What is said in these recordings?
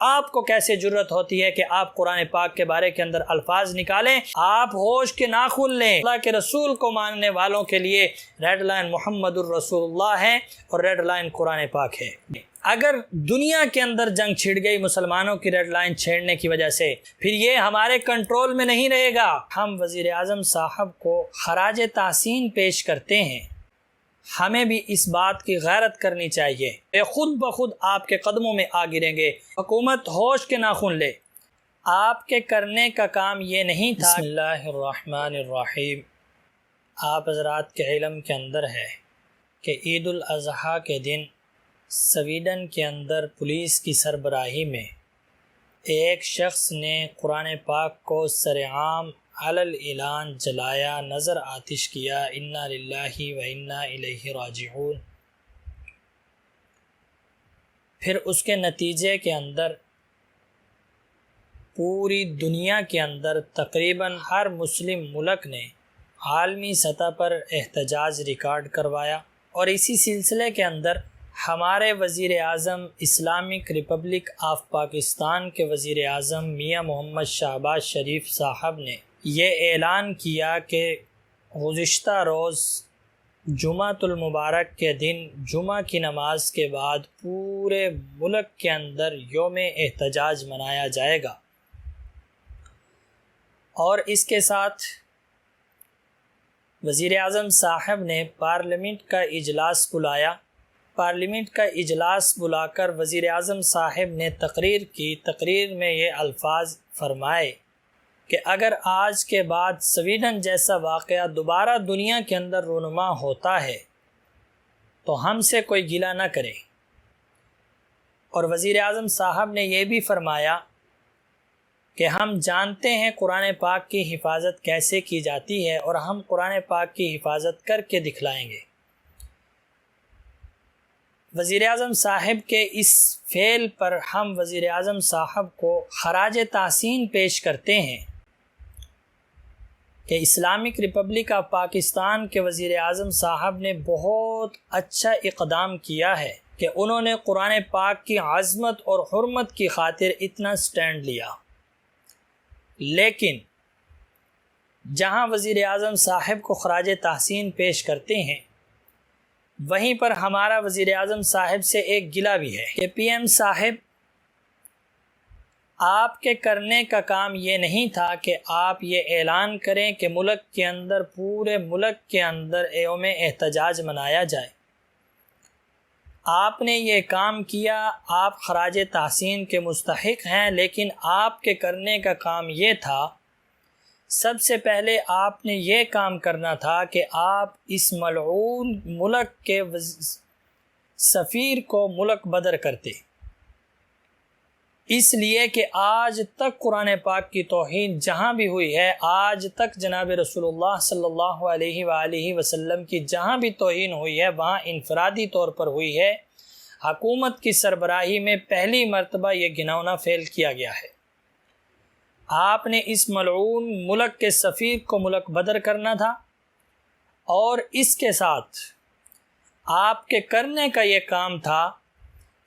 آپ کو کیسے جرت ہوتی ہے کہ آپ قرآن پاک کے بارے کے اندر الفاظ نکالیں؟ آپ ہوش کے ناخن لیں۔ اللہ کے رسول کو ماننے والوں کے لیے ریڈ لائن محمد الرسول اللہ ہے اور ریڈ لائن قرآن پاک ہے۔ اگر دنیا کے اندر جنگ چھڑ گئی مسلمانوں کی ریڈ لائن چھیڑنے کی وجہ سے، پھر یہ ہمارے کنٹرول میں نہیں رہے گا۔ ہم وزیر اعظم صاحب کو خراج تحسین پیش کرتے ہیں، ہمیں بھی اس بات کی غیرت کرنی چاہیے کہ خود بخود آپ کے قدموں میں آ گریں گے۔ حکومت ہوش کے ناخن لے، آپ کے کرنے کا کام یہ نہیں تھا۔ بسم اللہ الرحمن الرحیم۔ آپ حضرات کے علم کے اندر ہے کہ عید الاضحیٰ کے دن سویڈن کے اندر پولیس کی سربراہی میں ایک شخص نے قرآن پاک کو سرعام علی الاعلان جلایا، نظر آتش کیا۔ انا للہ و انا الیہ راجعون۔ پھر اس کے نتیجے کے اندر پوری دنیا کے اندر تقریباً ہر مسلم ملک نے عالمی سطح پر احتجاج ریکارڈ کروایا، اور اسی سلسلے کے اندر ہمارے وزیر اعظم اسلامک ریپبلک آف پاکستان کے وزیر اعظم میاں محمد شہباز شریف صاحب نے یہ اعلان کیا کہ گزشتہ روز جمعۃ المبارک کے دن جمعہ کی نماز کے بعد پورے ملک کے اندر یوم احتجاج منایا جائے گا، اور اس کے ساتھ وزیر اعظم صاحب نے پارلیمنٹ کا اجلاس بلایا۔ پارلیمنٹ کا اجلاس بلا کر وزیر اعظم صاحب نے تقریر کی۔ تقریر میں یہ الفاظ فرمائے کہ اگر آج کے بعد سویڈن جیسا واقعہ دوبارہ دنیا کے اندر رونما ہوتا ہے تو ہم سے کوئی گلہ نہ کرے۔ اور وزیر اعظم صاحب نے یہ بھی فرمایا کہ ہم جانتے ہیں قرآن پاک کی حفاظت کیسے کی جاتی ہے، اور ہم قرآن پاک کی حفاظت کر کے دکھلائیں گے۔ وزیر اعظم صاحب کے اس فعل پر ہم وزیر اعظم صاحب کو خراج تحسین پیش کرتے ہیں کہ اسلامک ریپبلک آف پاکستان کے وزیر اعظم صاحب نے بہت اچھا اقدام کیا ہے کہ انہوں نے قرآن پاک کی عظمت اور حرمت کی خاطر اتنا سٹینڈ لیا۔ لیکن جہاں وزیر اعظم صاحب کو خراج تحسین پیش کرتے ہیں، وہیں پر ہمارا وزیر اعظم صاحب سے ایک گلہ بھی ہے کہ پی ایم صاحب، آپ کے کرنے کا کام یہ نہیں تھا کہ آپ یہ اعلان کریں کہ ملک کے اندر، پورے ملک کے اندر یوم احتجاج منایا جائے۔ آپ نے یہ کام کیا، آپ خراج تحسین کے مستحق ہیں، لیکن آپ کے کرنے کا کام یہ تھا، سب سے پہلے آپ نے یہ کام کرنا تھا کہ آپ اس ملعون ملک کے سفیر کو ملک بدر کرتے، اس لیے کہ آج تک قرآن پاک کی توہین جہاں بھی ہوئی ہے، آج تک جناب رسول اللہ صلی اللہ علیہ وآلہ وسلم کی جہاں بھی توہین ہوئی ہے، وہاں انفرادی طور پر ہوئی ہے۔ حکومت کی سربراہی میں پہلی مرتبہ یہ گھناؤنا فعل کیا گیا ہے۔ آپ نے اس ملعون ملک کے سفیر کو ملک بدر کرنا تھا، اور اس کے ساتھ آپ کے کرنے کا یہ کام تھا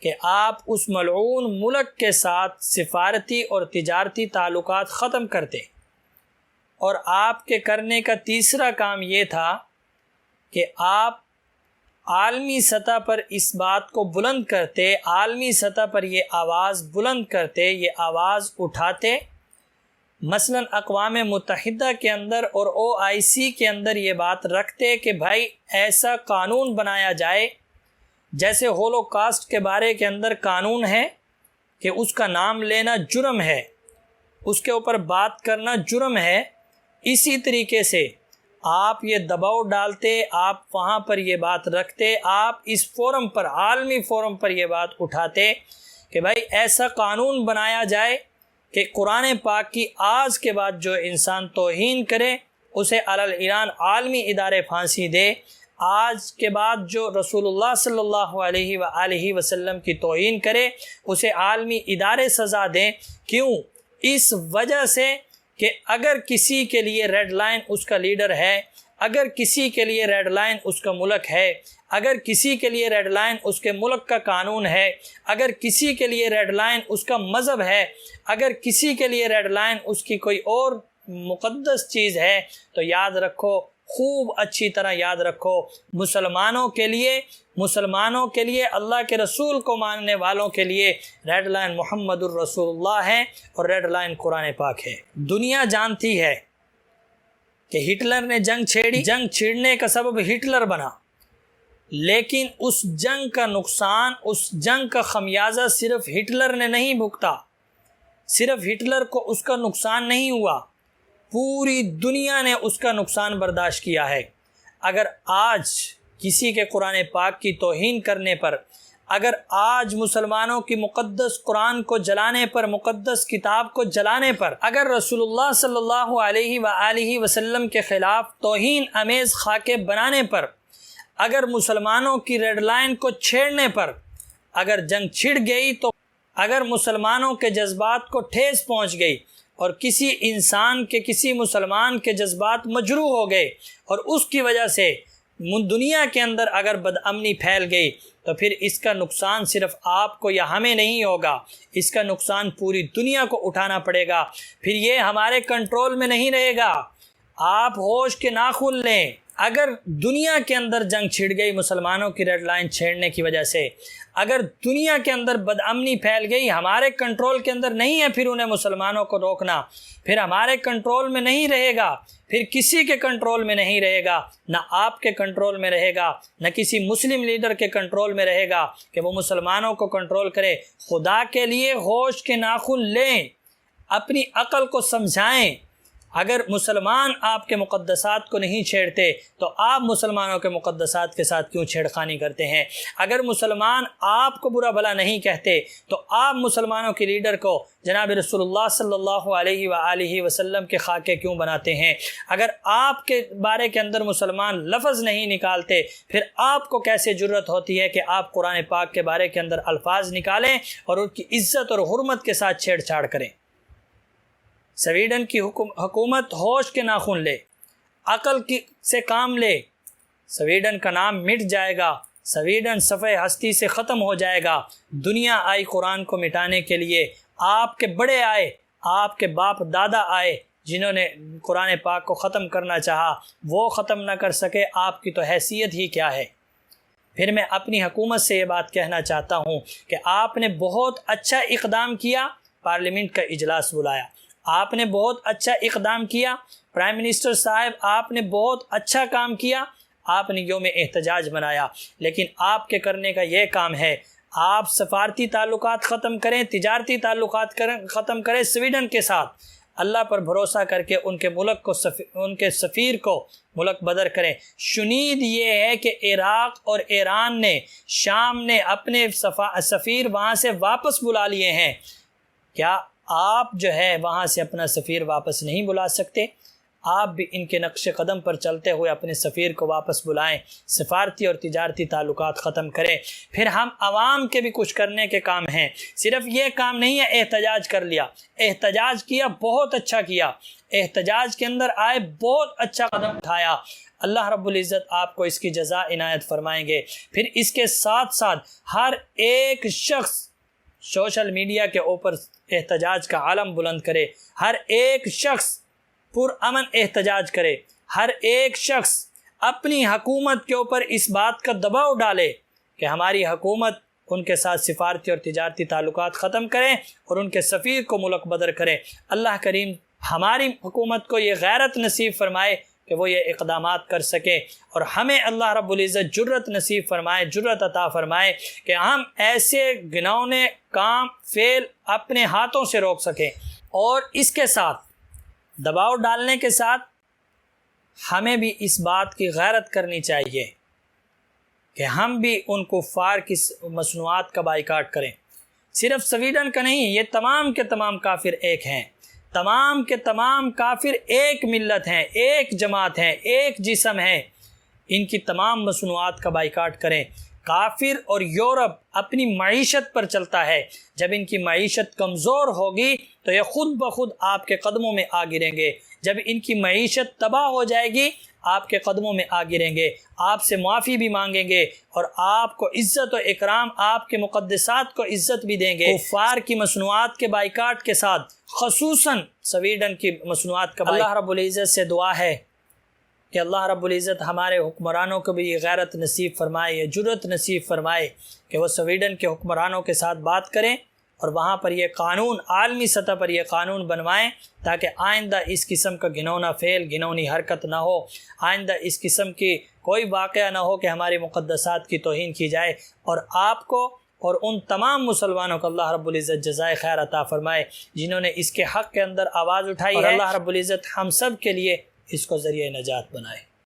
کہ آپ اس ملعون ملک کے ساتھ سفارتی اور تجارتی تعلقات ختم کرتے، اور آپ کے کرنے کا تیسرا کام یہ تھا کہ آپ عالمی سطح پر اس بات کو بلند کرتے، عالمی سطح پر یہ آواز بلند کرتے، یہ آواز اٹھاتے، مثلا اقوام متحدہ کے اندر اور OIC کے اندر یہ بات رکھتے کہ بھائی ایسا قانون بنایا جائے، جیسے ہولوکاسٹ کے بارے کے اندر قانون ہے کہ اس کا نام لینا جرم ہے، اس کے اوپر بات کرنا جرم ہے، اسی طریقے سے آپ یہ دباؤ ڈالتے، آپ وہاں پر یہ بات رکھتے، آپ اس فورم پر، عالمی فورم پر یہ بات اٹھاتے کہ بھائی ایسا قانون بنایا جائے کہ قرآن پاک کی آج کے بعد جو انسان توہین کرے اسے علی الاعلان عالمی ادارے پھانسی دے، آج کے بعد جو رسول اللہ صلی اللہ علیہ وآلہ وسلم کی توہین کرے اسے عالمی ادارے سزا دیں۔ کیوں؟ اس وجہ سے کہ اگر کسی کے لیے ریڈ لائن اس کا لیڈر ہے، اگر کسی کے لیے ریڈ لائن اس کا ملک ہے، اگر کسی کے لیے ریڈ لائن اس کے ملک کا قانون ہے، اگر کسی کے لیے ریڈ لائن اس کا مذہب ہے، اگر کسی کے لیے ریڈ لائن اس کی کوئی اور مقدس چیز ہے، تو یاد رکھو، خوب اچھی طرح یاد رکھو، مسلمانوں کے لیے اللہ کے رسول کو ماننے والوں کے لیے ریڈ لائن محمد الرسول اللہ ہے اور ریڈ لائن قرآن پاک ہے۔ دنیا جانتی ہے کہ ہٹلر نے جنگ چھیڑی، جنگ چھیڑنے کا سبب ہٹلر بنا، لیکن اس جنگ کا نقصان، اس جنگ کا خمیازہ صرف ہٹلر نے نہیں بھگتا، صرف ہٹلر کو اس کا نقصان نہیں ہوا، پوری دنیا نے اس کا نقصان برداشت کیا ہے۔ اگر آج کسی کے قرآن پاک کی توہین کرنے پر، اگر آج مسلمانوں کی مقدس قرآن کو جلانے پر، مقدس کتاب کو جلانے پر، اگر رسول اللہ صلی اللہ علیہ وآلہ وسلم کے خلاف توہین امیز خاکے بنانے پر، اگر مسلمانوں کی ریڈ لائن کو چھیڑنے پر اگر جنگ چھڑ گئی، تو اگر مسلمانوں کے جذبات کو ٹھیس پہنچ گئی اور کسی مسلمان کے جذبات مجروح ہو گئے اور اس کی وجہ سے دنیا کے اندر اگر بدامنی پھیل گئی، تو پھر اس کا نقصان صرف آپ کو یا ہمیں نہیں ہوگا، اس کا نقصان پوری دنیا کو اٹھانا پڑے گا۔ پھر یہ ہمارے کنٹرول میں نہیں رہے گا۔ آپ ہوش کے ناخن لیں، اگر دنیا کے اندر جنگ چھڑ گئی مسلمانوں کی ریڈ لائن چھیڑنے کی وجہ سے، اگر دنیا کے اندر بدامنی پھیل گئی، ہمارے کنٹرول کے اندر نہیں ہے پھر انہیں مسلمانوں کو روکنا، پھر ہمارے کنٹرول میں نہیں رہے گا، پھر کسی کے کنٹرول میں نہیں رہے گا، نہ آپ کے کنٹرول میں رہے گا، نہ کسی مسلم لیڈر کے کنٹرول میں رہے گا کہ وہ مسلمانوں کو کنٹرول کرے۔ خدا کے لیے ہوش کے ناخن لیں، اپنی عقل کو سمجھائیں۔ اگر مسلمان آپ کے مقدسات کو نہیں چھیڑتے تو آپ مسلمانوں کے مقدسات کے ساتھ کیوں چھیڑخانی کرتے ہیں؟ اگر مسلمان آپ کو برا بھلا نہیں کہتے تو آپ مسلمانوں کے لیڈر کو جناب رسول اللہ صلی اللہ علیہ وآلہ وسلم کے خاکے کیوں بناتے ہیں؟ اگر آپ کے بارے کے اندر مسلمان لفظ نہیں نکالتے، پھر آپ کو کیسے جرت ہوتی ہے کہ آپ قرآن پاک کے بارے کے اندر الفاظ نکالیں اور ان کی عزت اور حرمت کے ساتھ چھیڑ چھاڑ کریں؟ سویڈن کی حکومت ہوش کے ناخن لے، عقل سے کام لے، سویڈن کا نام مٹ جائے گا، سویڈن صفحہ ہستی سے ختم ہو جائے گا۔ دنیا آئی قرآن کو مٹانے کے لیے، آپ کے بڑے آئے، آپ کے باپ دادا آئے جنہوں نے قرآن پاک کو ختم کرنا چاہا، وہ ختم نہ کر سکے، آپ کی تو حیثیت ہی کیا ہے؟ پھر میں اپنی حکومت سے یہ بات کہنا چاہتا ہوں کہ آپ نے بہت اچھا اقدام کیا، پارلیمنٹ کا اجلاس بلایا، آپ نے بہت اچھا اقدام کیا، پرائم منسٹر صاحب آپ نے بہت اچھا کام کیا، آپ نے یوم احتجاج منایا، لیکن آپ کے کرنے کا یہ کام ہے، آپ سفارتی تعلقات ختم کریں، تجارتی تعلقات ختم کریں سویڈن کے ساتھ، اللہ پر بھروسہ کر کے ان کے ملک کو ان کے سفیر کو ملک بدر کریں۔ شنید یہ ہے کہ عراق اور ایران نے، شام نے اپنے سفیر وہاں سے واپس بلا لیے ہیں، کیا آپ جو ہے وہاں سے اپنا سفیر واپس نہیں بلا سکتے؟ آپ بھی ان کے نقش قدم پر چلتے ہوئے اپنے سفیر کو واپس بلائیں، سفارتی اور تجارتی تعلقات ختم کریں۔ پھر ہم عوام کے بھی کچھ کرنے کے کام ہیں، صرف یہ کام نہیں ہے احتجاج کر لیا، احتجاج کیا، بہت اچھا کیا، احتجاج کے اندر آئے، بہت اچھا قدم اٹھایا، اللہ رب العزت آپ کو اس کی جزا عنایت فرمائیں گے۔ پھر اس کے ساتھ ساتھ ہر ایک شخص سوشل میڈیا کے اوپر احتجاج کا علم بلند کرے، ہر ایک شخص پرامن احتجاج کرے، ہر ایک شخص اپنی حکومت کے اوپر اس بات کا دباؤ ڈالے کہ ہماری حکومت ان کے ساتھ سفارتی اور تجارتی تعلقات ختم کرے اور ان کے سفیر کو ملک بدر کرے۔ اللہ کریم ہماری حکومت کو یہ غیرت نصیب فرمائے کہ وہ یہ اقدامات کر سکے، اور ہمیں اللہ رب العزت جرت نصیب فرمائے، جرت عطا فرمائے کہ ہم ایسے گناونے کام فعل اپنے ہاتھوں سے روک سکیں۔ اور اس کے ساتھ دباؤ ڈالنے کے ساتھ ہمیں بھی اس بات کی غیرت کرنی چاہیے کہ ہم بھی ان کفار کی مصنوعات کا بائیکاٹ کریں۔ صرف سویڈن کا نہیں، یہ تمام کے تمام کافر ایک ہیں، تمام کے تمام کافر ایک ملت ہیں، ایک جماعت ہیں، ایک جسم ہیں، ان کی تمام مصنوعات کا بائیکاٹ کریں۔ کافر اور یورپ اپنی معیشت پر چلتا ہے، جب ان کی معیشت کمزور ہوگی تو یہ خود بخود آپ کے قدموں میں آ گریں گے، جب ان کی معیشت تباہ ہو جائے گی آپ کے قدموں میں آ گریں گے، آپ سے معافی بھی مانگیں گے اور آپ کو عزت و اکرام، آپ کے مقدسات کو عزت بھی دیں گے۔ کفار کی مصنوعات کے بائیکاٹ کے ساتھ خصوصاً سویڈن کی مصنوعات کا اللہ رب العزت سے دعا ہے کہ اللہ رب العزت ہمارے حکمرانوں کو بھی یہ غیرت نصیب فرمائے، یہ جرأت نصیب فرمائے کہ وہ سویڈن کے حکمرانوں کے ساتھ بات کریں اور وہاں پر یہ قانون، عالمی سطح پر یہ قانون بنوائیں تاکہ آئندہ اس قسم کا گھنونا فعل، گھنونی حرکت نہ ہو، آئندہ اس قسم کی کوئی واقعہ نہ ہو کہ ہماری مقدسات کی توہین کی جائے، اور آپ کو اور ان تمام مسلمانوں کو اللہ رب العزت جزائے خیر عطا فرمائے جنہوں نے اس کے حق کے اندر آواز اٹھائی ہے، اور اللہ رب العزت ہم سب کے لیے اس کو ذریعہ نجات بنائے۔